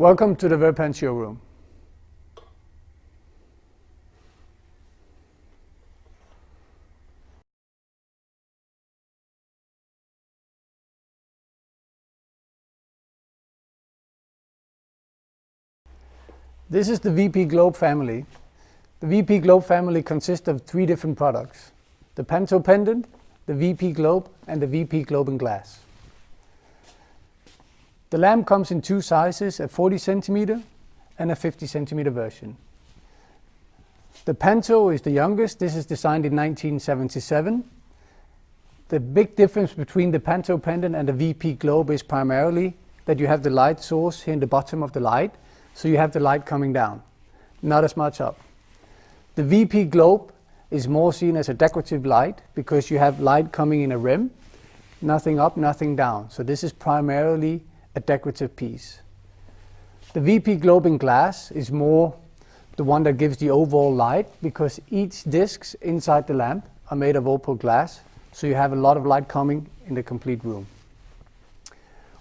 Welcome to the Verpan showroom. This is the VP Globe family. The VP Globe family consists of 3 different products: the Panto pendant, the VP Globe, and the VP Globe in glass. The lamp comes in 2 sizes, a 40 centimeter and a 50 centimeter version. The Panto is the youngest. This is designed in 1977. The big difference between the Panto pendant and the VP Globe is primarily that you have the light source here in the bottom of the light, so you have the light coming down, not as much up. The VP Globe is more seen as a decorative light because you have light coming in a rim, nothing up, nothing down. So this is primarily a decorative piece. The VP Globe in glass is more the one that gives the overall light because each discs inside the lamp are made of opal glass, so you have a lot of light coming in the complete room.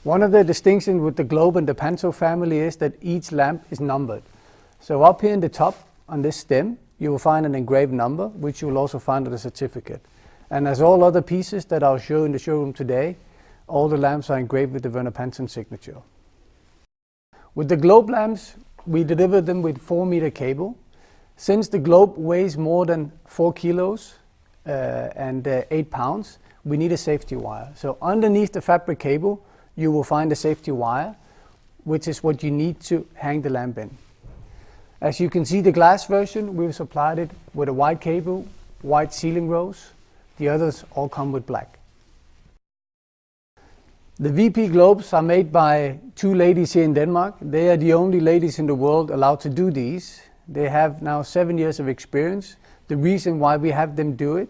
One of the distinctions with the Globe and the Panto family is that each lamp is numbered. So up here in the top on this stem, you will find an engraved number, which you will also find on the certificate. And as all other pieces that I'll show in the showroom today, all the lamps are engraved with the Verpan signature. With the Globe lamps, we deliver them with 4-meter cable. Since the Globe weighs more than 4 kilos and 8 pounds, we need a safety wire. So underneath the fabric cable, you will find a safety wire, which is what you need to hang the lamp in. As you can see, the glass version, we've supplied it with a white cable, white sealing rose. The others all come with black. The VP Globes are made by 2 ladies here in Denmark. They are the only ladies in the world allowed to do these. They have now 7 years of experience. The reason why we have them do it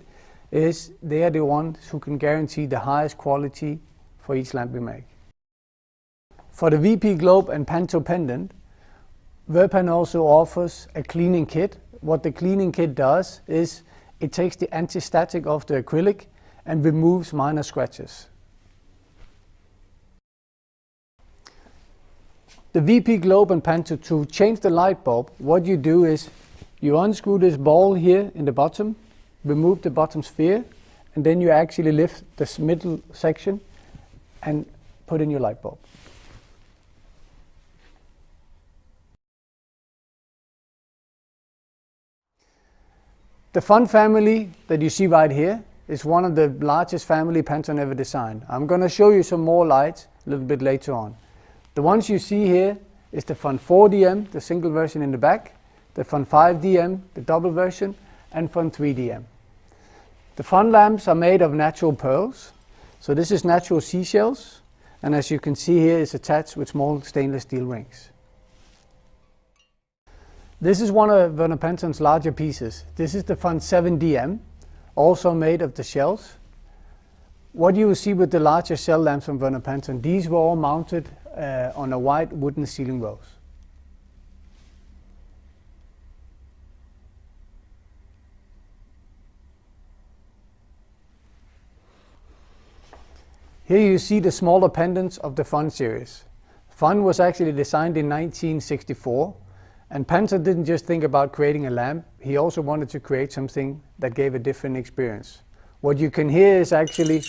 is they are the ones who can guarantee the highest quality for each lamp we make. For the VP Globe and Panto pendant, Verpan also offers a cleaning kit. What the cleaning kit does is it takes the anti-static off the acrylic and removes minor scratches. The VP Globe and Panto, to change the light bulb, what you do is you unscrew this ball here in the bottom, remove the bottom sphere, and then you actually lift this middle section and put in your light bulb. The Fun family that you see right here is one of the largest family Panto ever designed. I'm going to show you some more lights a little bit later on. The ones you see here is the Fun 4DM, the single version in the back, the Fun 5DM, the double version, and Fun 3DM. The Fun lamps are made of natural pearls. So this is natural seashells, and as you can see here, it's attached with small stainless steel rings. This is one of Verpan's larger pieces. This is the Fun 7DM, also made of the shells. What you will see with the larger shell lamps from Verpan, these were all mounted on a white wooden sealing rose. Here you see the smaller pendants of the Fun series. Fun was actually designed in 1964, and Panto didn't just think about creating a lamp, he also wanted to create something that gave a different experience. What you can hear is actually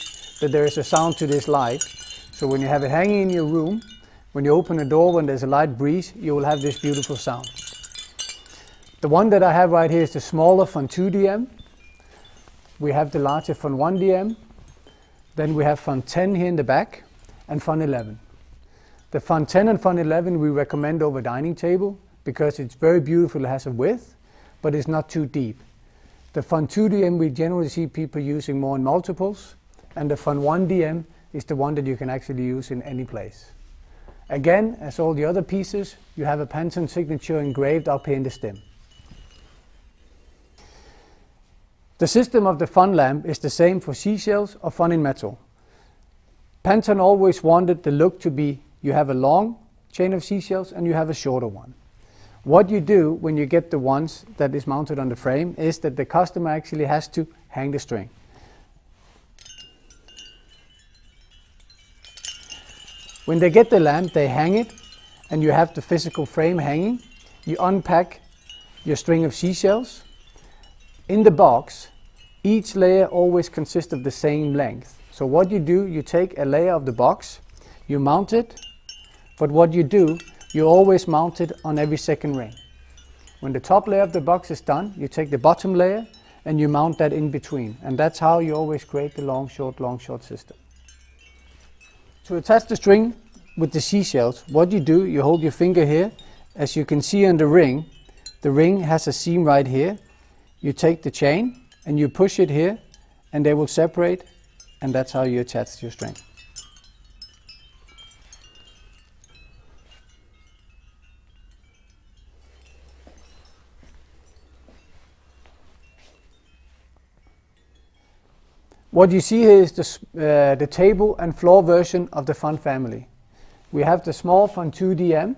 that there is a sound to this light. So when you have it hanging in your room, when you open a door, when there's a light breeze, you will have this beautiful sound. The one that I have right here is the smaller Fun 2DM. We have the larger Fun 1DM. Then we have Fun 10 here in the back and Fun 11. The Fun 10 and Fun 11 we recommend over dining table because it's very beautiful, it has a width, but it's not too deep. The Fun 2DM we generally see people using more in multiples, and the Fun 1DM is the one that you can actually use in any place. Again, as all the other pieces, you have a Panto signature engraved up here in the stem. The system of the Fun lamp is the same for seashells or Fun in metal. Panto always wanted the look to be, you have a long chain of seashells and you have a shorter one. What you do when you get the ones that is mounted on the frame is that the customer actually has to hang the string. When they get the lamp, they hang it, and you have the physical frame hanging, you unpack your string of seashells. In the box, each layer always consists of the same length. So what you do, you take a layer of the box, you mount it, but what you do, you always mount it on every second ring. When the top layer of the box is done, you take the bottom layer and you mount that in between. And that's how you always create the long, short system. To attach the string with the seashells, what you do, you hold your finger here. As you can see on the ring has a seam right here. You take the chain and you push it here and they will separate, and that's how you attach your string. What you see here is the table and floor version of the Fun family. We have the small Fun 2DM,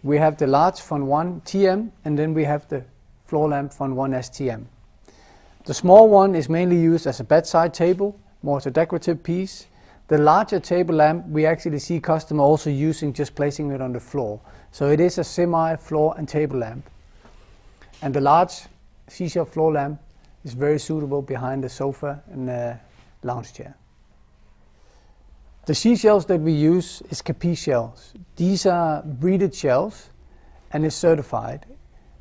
we have the large Fun 1 TM, and then we have the floor lamp Fun 1 STM. The small one is mainly used as a bedside table, more as a decorative piece. The larger table lamp we actually see customer also using, just placing it on the floor. So it is a semi-floor and table lamp. And the large seashell floor lamp is very suitable behind the sofa and the lounge chair. The seashells that we use is Capiche shells. These are breeded shells and is certified.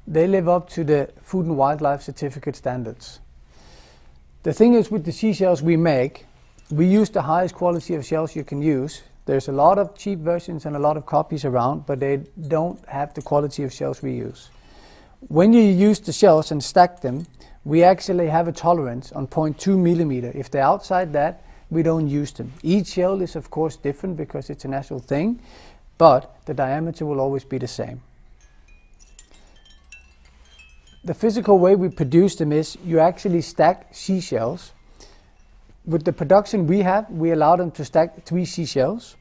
They live up to the Food and Wildlife Certificate standards. The thing is, with the seashells we make, we use the highest quality of shells you can use. There's a lot of cheap versions and a lot of copies around, but they don't have the quality of shells we use. When you use the shells and stack them, we actually have a tolerance on 0.2 millimeter. If they're outside that, we don't use them. Each shell is of course different because it's a natural thing, but the diameter will always be the same. The physical way we produce them is you actually stack seashells. With the production we have, we allow them to stack 3 seashells.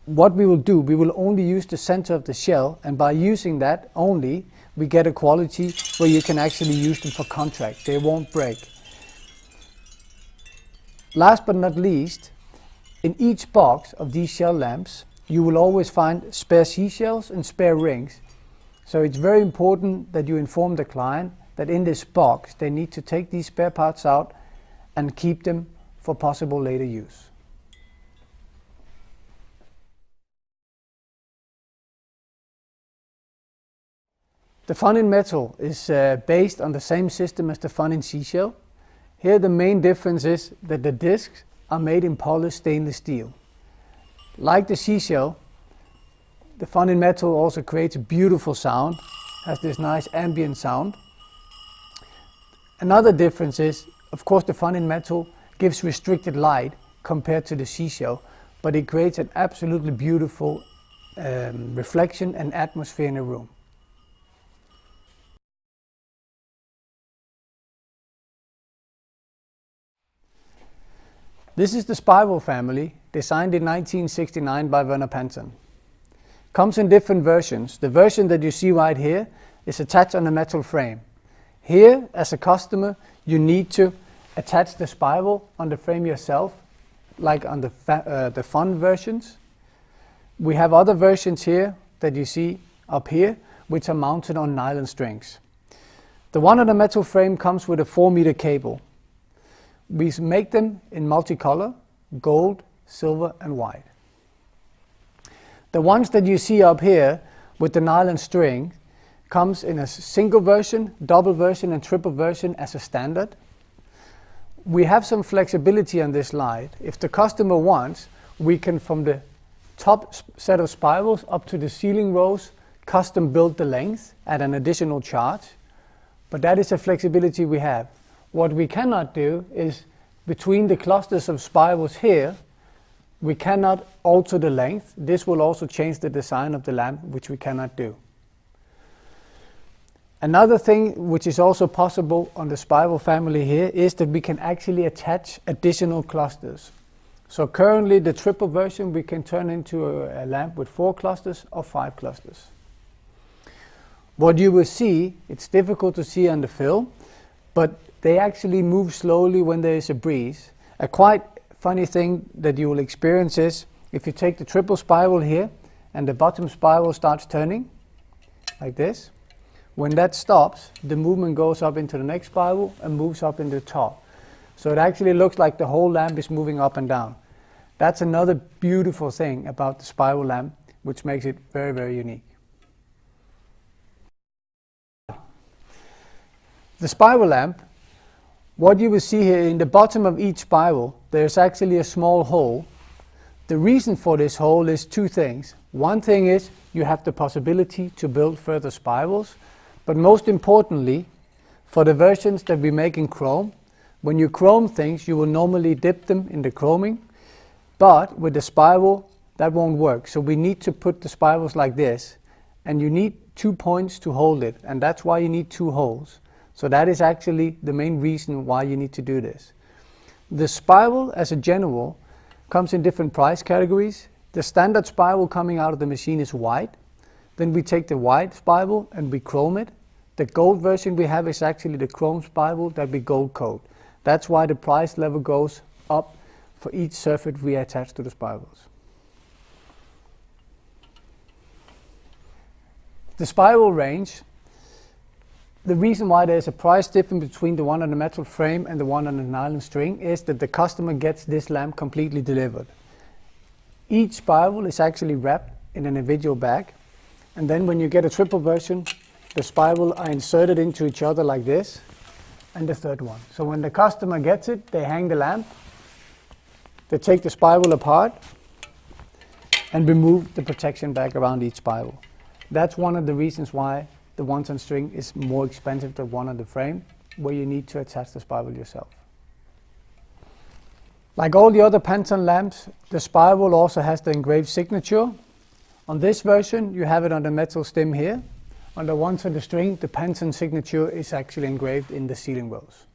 What we will do, we will only use the center of the shell, and by using that only, we get a quality where you can actually use them for contract. They won't break. Last but not least, in each box of these shell lamps, you will always find spare seashells and spare rings. So it's very important that you inform the client that in this box they need to take these spare parts out and keep them for possible later use. The Fun in Metal is based on the same system as the Fun in Seashell. Here the main difference is that the discs are made in polished stainless steel. Like the Seashell, the Fun in Metal also creates a beautiful sound, has this nice ambient sound. Another difference is, of course, the Fun in Metal gives restricted light compared to the Seashell, but it creates an absolutely beautiful reflection and atmosphere in a room. This is the Spiral family, designed in 1969 by Verpan. Comes in different versions. The version that you see right here is attached on a metal frame. Here, as a customer, you need to attach the spiral on the frame yourself, like on the Fun versions. We have other versions here that you see up here, which are mounted on nylon strings. The one on the metal frame comes with a 4-meter cable. We make them in multicolor, gold, silver and white. The ones that you see up here with the nylon string comes in a single version, double version and triple version as a standard. We have some flexibility on this light. If the customer wants, we can, from the top set of spirals up to the ceiling rows, custom build the length at an additional charge. But that is a flexibility we have. What we cannot do is, between the clusters of spirals here, we cannot alter the length. This will also change the design of the lamp, which we cannot do. Another thing which is also possible on the Spiral family here is that we can actually attach additional clusters. So currently the triple version we can turn into a lamp with 4 clusters or 5 clusters. What you will see, it's difficult to see on the film, but they actually move slowly when there is a breeze. A quite funny thing that you will experience is, if you take the triple spiral here and the bottom spiral starts turning like this. When that stops, the movement goes up into the next spiral and moves up into the top. So it actually looks like the whole lamp is moving up and down. That's another beautiful thing about the spiral lamp, which makes it very, very unique. The spiral lamp, what you will see here in the bottom of each spiral, there's actually a small hole. The reason for this hole is two things. One thing is you have the possibility to build further spirals, but most importantly, for the versions that we make in chrome, when you chrome things, you will normally dip them in the chroming, but with the spiral, that won't work. So we need to put the spirals like this, and you need 2 points to hold it, and that's why you need 2 holes. So that is actually the main reason why you need to do this. The spiral, as a general, comes in different price categories. The standard spiral coming out of the machine is white. Then we take the white spiral and we chrome it. The gold version we have is actually the chrome spiral that we gold coat. That's why the price level goes up for each surface we attach to the spirals. The spiral range, the reason why there's a price difference between the one on the metal frame and the one on the nylon string is that the customer gets this lamp completely delivered. Each spiral is actually wrapped in an individual bag, and then when you get a triple version, the spiral are inserted into each other like this, and the third one. So when the customer gets it, they hang the lamp, they take the spiral apart, and remove the protection bag around each spiral. That's one of the reasons why the ones on string is more expensive than one on the frame, where you need to attach the spiral yourself. Like all the other Pantone lamps, the spiral also has the engraved signature. On this version, you have it on the metal stem here. On the ones on the string, the Pantone signature is actually engraved in the sealing wheels.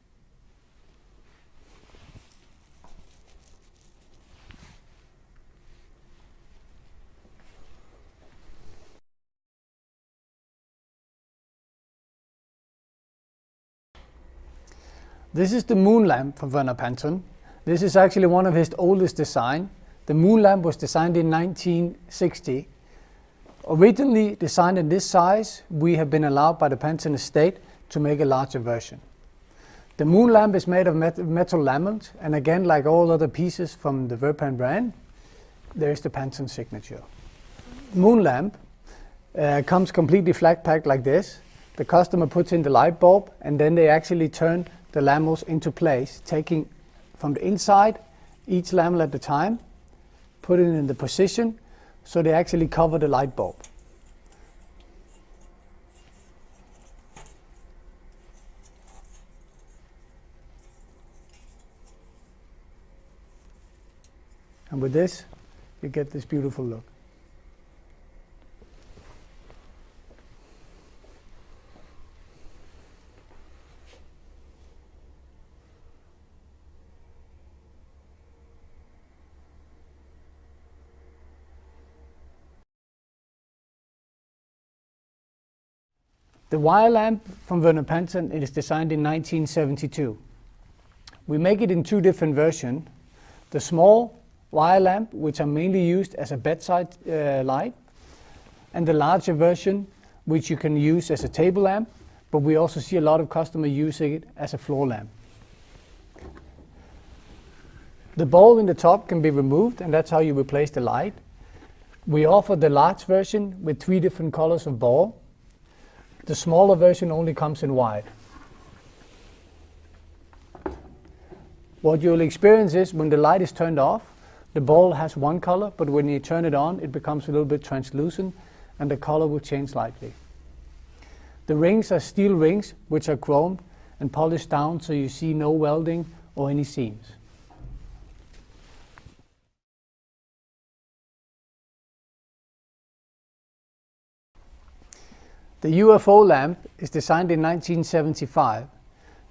This is the moon lamp from Werner Pantone. This is actually one of his oldest designs. The moon lamp was designed in 1960. Originally designed in this size, we have been allowed by the Pantone estate to make a larger version. The moon lamp is made of metal laminate, and again, like all other pieces from the Verpan brand, there is the Pantone signature. Moon lamp comes completely flat packed like this. The customer puts in the light bulb, and then they actually turn the lamels into place, taking from the inside each lamel at a time, put it in the position, so they actually cover the light bulb. And with this, you get this beautiful look. The wire lamp from Werner Pantone is designed in 1972. We make it in 2 different versions. The small wire lamp, which are mainly used as a bedside light, and the larger version, which you can use as a table lamp, but we also see a lot of customers using it as a floor lamp. The bulb in the top can be removed, and that's how you replace the light. We offer the large version with 3 different colors of bulb. The smaller version only comes in white. What you'll experience is when the light is turned off, the bulb has one color, but when you turn it on, it becomes a little bit translucent and the color will change slightly. The rings are steel rings, which are chromed and polished down so you see no welding or any seams. The UFO lamp is designed in 1975.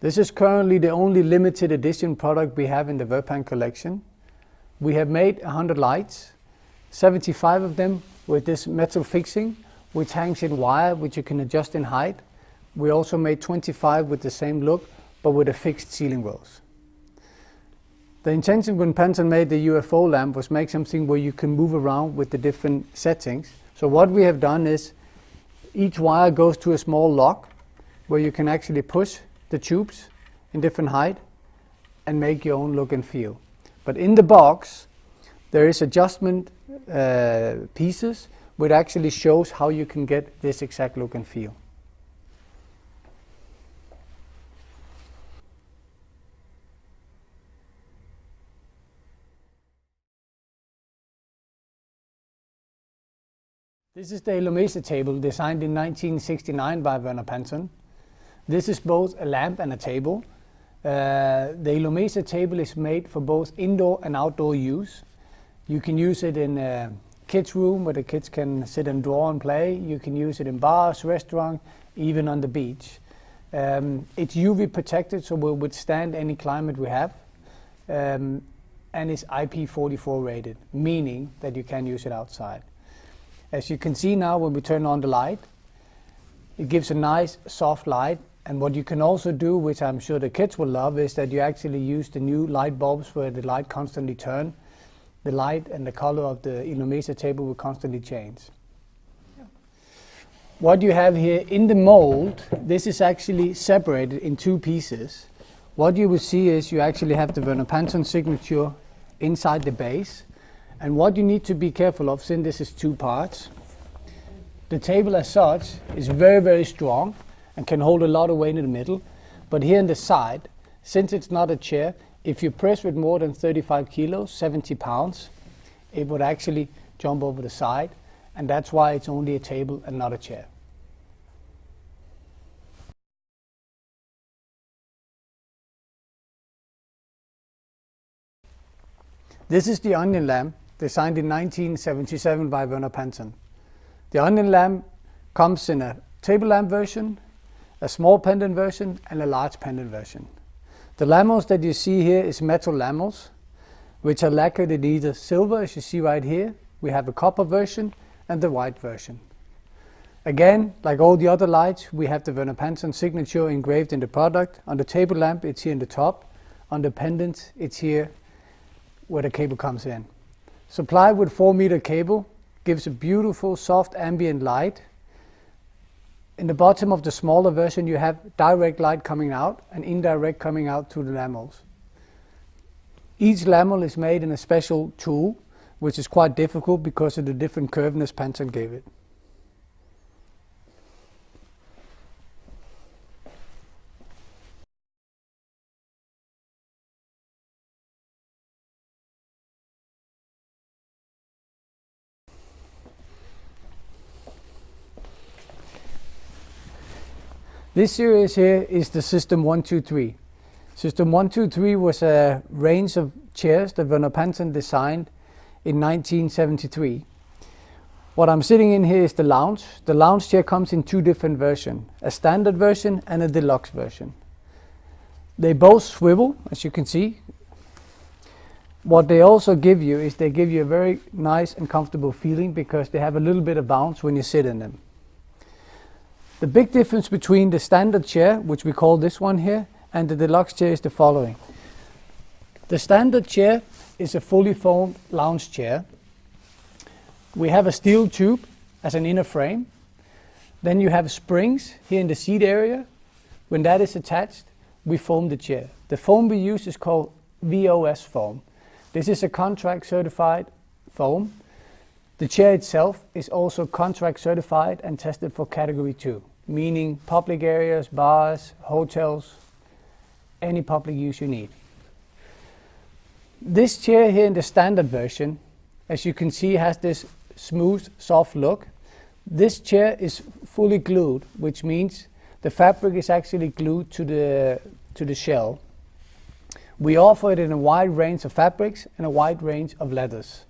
This is currently the only limited edition product we have in the Verpan collection. We have made 100 lights, 75 of them with this metal fixing, which hangs in wire, which you can adjust in height. We also made 25 with the same look, but with a fixed ceiling wheels. The intention when Pantone made the UFO lamp was make something where you can move around with the different settings. So what we have done is each wire goes to a small lock where you can actually push the tubes in different height and make your own look and feel. But in the box there is adjustment pieces which actually shows how you can get this exact look and feel. This is the Illuminator table designed in 1969 by Verpan. This is both a lamp and a table. The Illuminator table is made for both indoor and outdoor use. You can use it in a kids' room where the kids can sit and draw and play. You can use it in bars, restaurants, even on the beach. It's UV protected, so will withstand any climate we have. And it's IP44 rated, meaning that you can use it outside. As you can see now when we turn on the light, it gives a nice soft light. And what you can also do, which I'm sure the kids will love, is that you actually use the new light bulbs where the light constantly turn. The light and the color of the Illuminator table will constantly change. Yeah. What you have here in the mold, this is actually separated in two pieces. What you will see is you actually have the Verpan signature inside the base. And what you need to be careful of, since this is two parts, the table as such is very, very strong and can hold a lot of weight in the middle. But here on the side, since it's not a chair, if you press with more than 35 kilos, 70 pounds, it would actually jump over the side. And that's why it's only a table and not a chair. This is the onion lamp, designed in 1977 by Verpan. The onion lamp comes in a table lamp version, a small pendant version, and a large pendant version. The lamels that you see here is metal lamels, which are lacquered in either silver, as you see right here. We have a copper version and the white version. Again, like all the other lights, we have the Verpan signature engraved in the product. On the table lamp, it's here in the top. On the pendant, it's here where the cable comes in. Supplied with 4-meter cable, gives a beautiful soft ambient light. In the bottom of the smaller version you have direct light coming out and indirect coming out through the lamels. Each lamel is made in a special tool, which is quite difficult because of the different curvedness Pantone gave it. This series here is the System 123. System 123 was a range of chairs that Verpan designed in 1973. What I'm sitting in here is the lounge. The lounge chair comes in two different versions, a standard version and a deluxe version. They both swivel, as you can see. What they also give you is they give you a very nice and comfortable feeling because they have a little bit of bounce when you sit in them. The big difference between the standard chair, which we call this one here, and the deluxe chair is the following. The standard chair is a fully foamed lounge chair. We have a steel tube as an inner frame. Then you have springs here in the seat area. When that is attached, we foam the chair. The foam we use is called VOS foam. This is a contract certified foam. The chair itself is also contract certified and tested for category 2, meaning public areas, bars, hotels, any public use you need. This chair here in the standard version, as you can see, has this smooth, soft look. This chair is fully glued, which means the fabric is actually glued to the shell. We offer it in a wide range of fabrics and a wide range of leathers.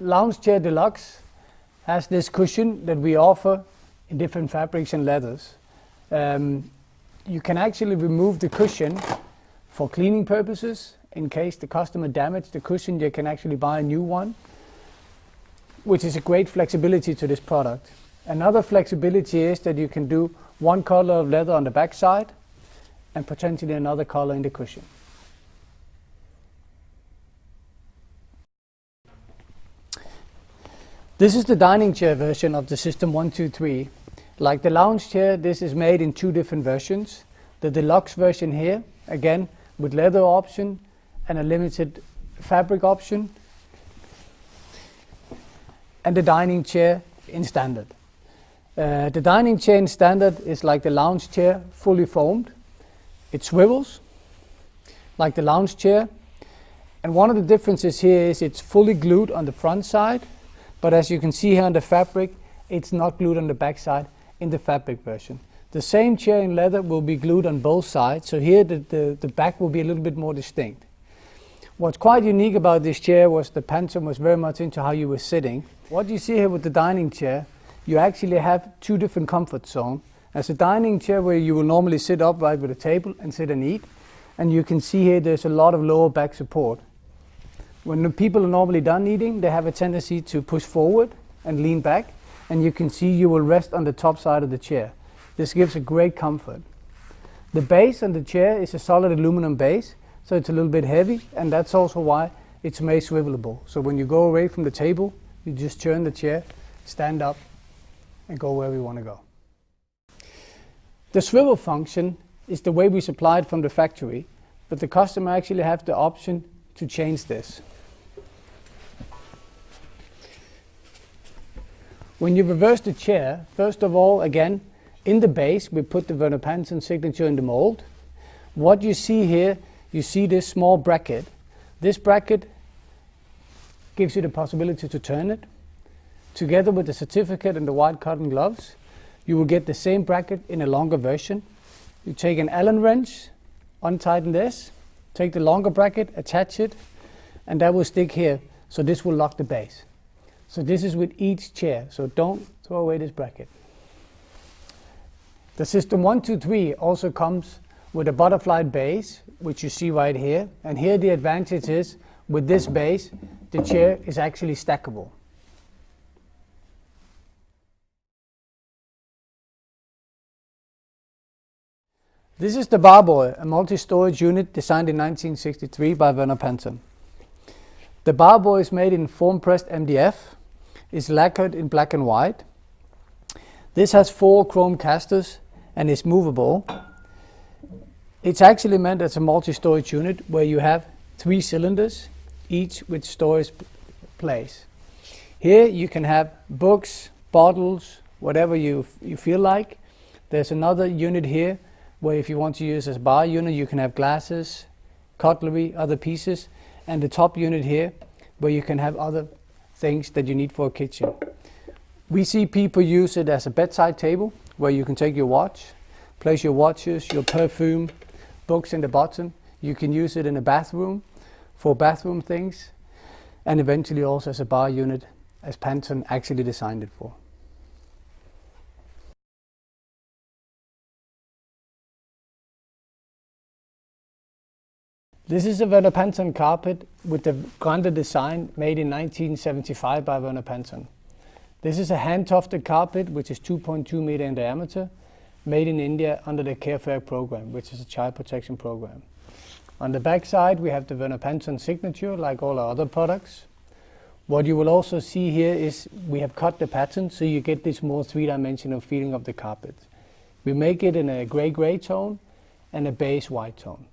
Lounge Chair Deluxe has this cushion that we offer in different fabrics and leathers. You can actually remove the cushion for cleaning purposes. In case the customer damaged the cushion, you can actually buy a new one, which is a great flexibility to this product. Another flexibility is that you can do one color of leather on the back side and potentially another color in the cushion. This is the dining chair version of the System 123. Like the lounge chair, this is made in two different versions. The deluxe version here, again, with leather option and a limited fabric option. And the dining chair in standard. The dining chair in standard is like the lounge chair, fully foamed. It swivels like the lounge chair. And one of the differences here is it's fully glued on the front side, but as you can see here on the fabric, it's not glued on the back side in the fabric version. The same chair in leather will be glued on both sides, so here the back will be a little bit more distinct. What's quite unique about this chair was the Phantom was very much into how you were sitting. What you see here with the dining chair, you actually have two different comfort zones. As a dining chair where you will normally sit upright with a table and sit and eat, and you can see here there's a lot of lower back support. When the people are normally done eating, they have a tendency to push forward and lean back, and you can see you will rest on the top side of the chair. This gives a great comfort. The base on the chair is a solid aluminum base, so it's a little bit heavy, and that's also why it's made swivelable. So when you go away from the table, you just turn the chair, stand up, and go wherever you want to go. The swivel function is the way we supply it from the factory, but the customer actually have the option to change this. When you reverse the chair, first of all, again, in the base, we put the Verpan signature in the mold. What you see here, you see this small bracket. This bracket gives you the possibility to turn it. Together with the certificate and the white cotton gloves, you will get the same bracket in a longer version. You take an Allen wrench, untighten this, take the longer bracket, attach it, and that will stick here. So this will lock the base. So this is with each chair, so don't throw away this bracket. The System 123 also comes with a butterfly base, which you see right here. And here the advantage is, with this base, the chair is actually stackable. This is the Barboy, a multi-storage unit designed in 1963 by Verpan. The Barboy is made in foam-pressed MDF, is lacquered in black and white. This has 4 chrome casters and is movable. It's actually meant as a multi-storage unit where you have 3 cylinders, each with storage place. Here you can have books, bottles, whatever you feel like. There's another unit here where if you want to use as a bar unit, you can have glasses, cutlery, other pieces, and the top unit here where you can have other things that you need for a kitchen. We see people use it as a bedside table where you can take your watch, place your watches, your perfume, books in the bottom. You can use it in a bathroom for bathroom things, and eventually also as a bar unit as Phantom actually designed it for. This is a Verpan carpet with the Grande design made in 1975 by Verpan. This is a hand-tufted carpet which is 2.2 meter in diameter, made in India under the CareFair program, which is a child protection program. On the back side we have the Verpan signature like all our other products. What you will also see here is we have cut the pattern so you get this more three-dimensional feeling of the carpet. We make it in a gray tone and a beige white tone.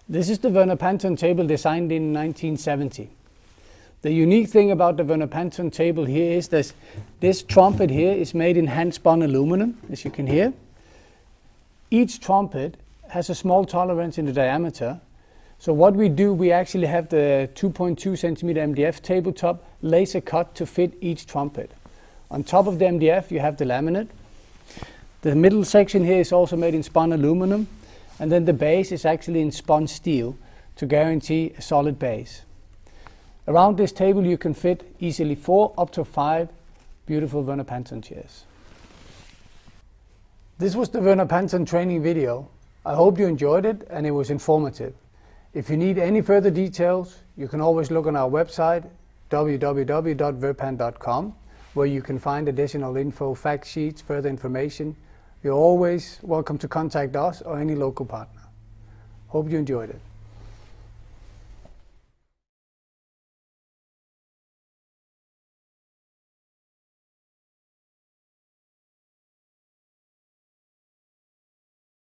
This is the Verpan table designed in 1970. The unique thing about the Verpan table here is that this trumpet here is made in hand-spun aluminum, as you can hear. Each trumpet has a small tolerance in the diameter. So what we do, we actually have the 2.2 centimeter MDF tabletop laser cut to fit each trumpet. On top of the MDF you have the laminate. The middle section here is also made in spun aluminum, and then the base is actually in spun steel to guarantee a solid base. Around this table you can fit easily 4 up to 5 beautiful Verpan chairs. This was the Verpan training video. I hope you enjoyed it and it was informative. If you need any further details, you can always look on our website www.verpan.com, where you can find additional info, fact sheets, further information. You're always welcome to contact us or any local partner. Hope you enjoyed it.